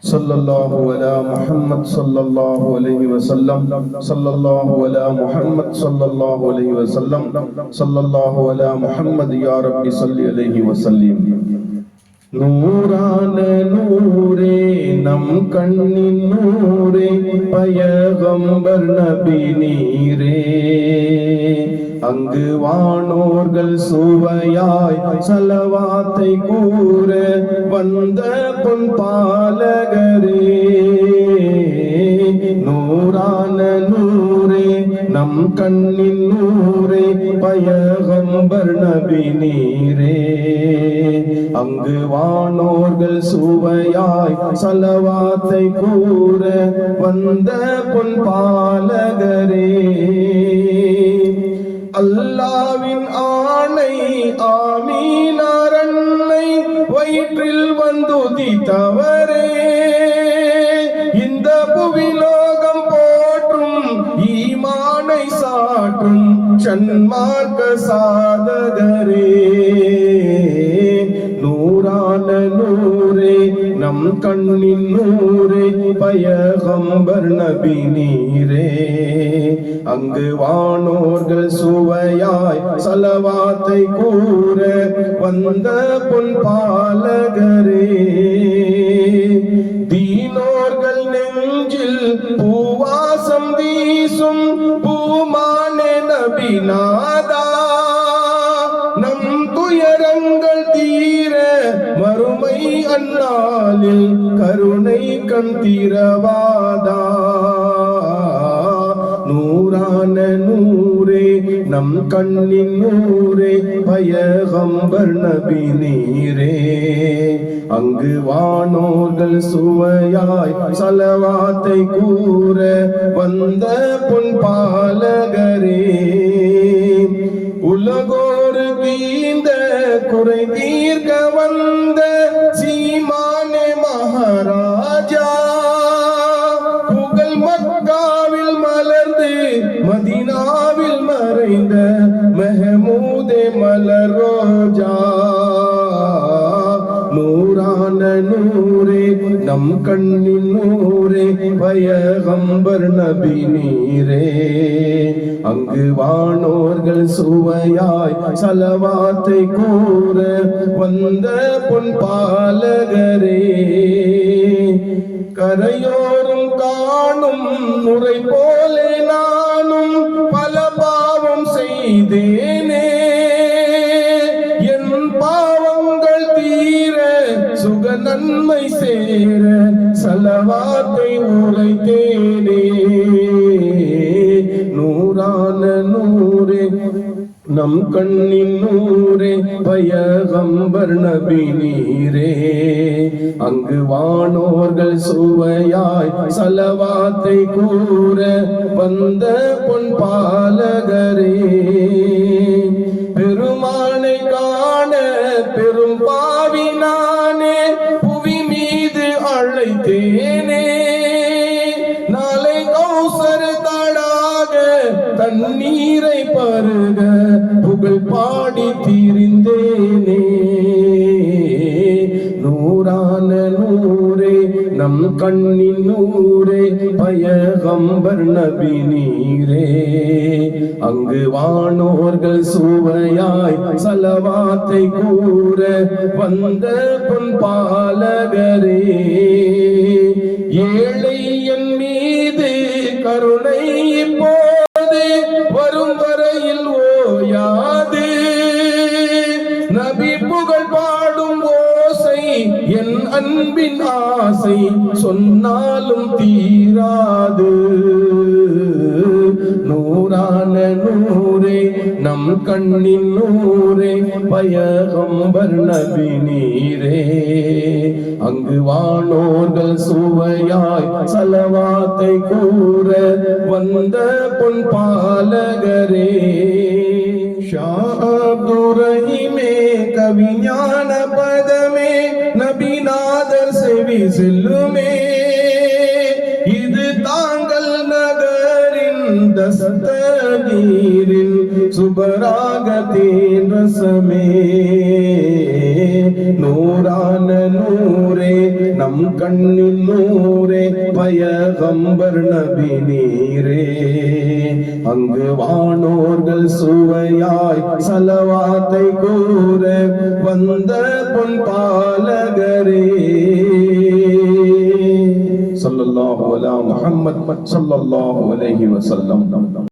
सल्लल्लाहु अला मुहम्मद सल्लल्लाहु अलैहि वसल्लम सल्लल्लाहु अला मुहम्मद सल्लल्लाहु अलैहि वसल्लम सल्लल्लाहु अला मुहम्मद या रब्बी सल्ली अलैहि वसल्लिम. நூறான நூரே நம் கண்ணின் நூரே பயகம்பர் நபி நீரே, அங்கு வானோர்கள் சுவையாய் சலவாத்தை கூற வந்த பொன் பாலகரே. நூறான நூரே நம் கண்ணின் நூரே பயகம்பர் நபி நீரே, அங்கு வானோர்கள் சுவையாய் சலவாத்தை கூற வந்த பொன் பாலகரே. அல்லாவின் ஆணை ஆமீனார் அன்னை வயிற்றில் வந்துதித்தவரே, இந்த புவிலோகம் போற்றும் ஈமானை சாற்றும் சன்மார்க்க சாதகரே. நூறான நூரே நம் கண்ணின் நூரே பயகம்பர் நபி நீரே, அங்கு வானோர்கள் சுவையாய் சலவாத்தை கூற வந்த பொன் பாலகரே. தீனோர்கள் நெஞ்சில் பூவாசம் வீசும் பூமானே நபி நாதா, நம் துயரங்கள் தீர மறுமை அந்நாளில் கருணை கண் தீரவாதா. நூறான நூரே நம் கண்ணின் நூரே பயகம்பர் நபி நீரே, அங்கு வானோர்கள் சுவையாய் சலவாத்தை கூற வந்த பொன் பாலகரே. உலகோரு தீந்த குறை தீர்க்க வந்த சீமானே மகாராஜா, புகழ் மக்காவில் மலர்ந்து மதீனாவில் மறைந்த மெஹமூதே மலர் ரோஜா. நூறான நூரே நம் கண்ணின் நூரே பயகம்பர் நபி நீரே, அங்கு வானோர்கள் சுவையாய் சலவாத்தை கூற வந்த பொன் பாலகரே. கரையோரும் காணும் முறை போலே நானும் பல பாவம் செய்தேனே, என் பாவங்கள் தீர சுக நன்மை சேர சலவாத்தை உரைத்தேனே. நூறான நூரே நம் கண்ணின் நூரே பயகம்பர் நபி நீரே, அங்கு வானோர்கள் சுவையாய் சலவாத்தை கூற வந்த பொன் பாலகரே. பெருமானை காண பெரும் பாவி நானே புவி மீது அழைத்தேனே, நாளை கௌசர் தாடாக தண்ணீரை பருக புகழ் பாடி தீர்ந்தேனே. நூறான நூரே நம் கண்ணின் நூரே பயகம்பர் நபி நீரே, அங்கு வானோர்கள் சுவையாய் சலவாத்தை கூற வந்த பொன் பாலகரே. ஏழை என் மீது கருணை இப்போது வரும் வரையில் ஓயாது, நபி புகழ் பாடும் ஓசை என் அன்பின் ஆசை சொன்னாலும் தீராது. நூறான நூரே நம் கண்ணின் நூரே பயகம்பர் நபி நீரே, அங்கு வானோர்கள் சுவையாய் சலவாத்தை கூற வந்த பொன் பாலகரே. ஷா அப்துர் ரஹீமே கவிஞான பதமே நபிநாதர் செவி செல்லுமே, இது தாங்கள் நகரின் தஸ்தகீரின் சுபராகத்தின் ரசமே. நூறான நூரே நம் நம் கண்ணின் நூரே பயகம்பர் நபி நீரே அங்கு வானோர்கள் சுவையாய் சலவாத்தை கூற வந்த பொன் பாலகரே ஸல்லல்லாஹு அலா முஹம்மத் ஸல்லல்லாஹு அலைஹி வஸல்லம்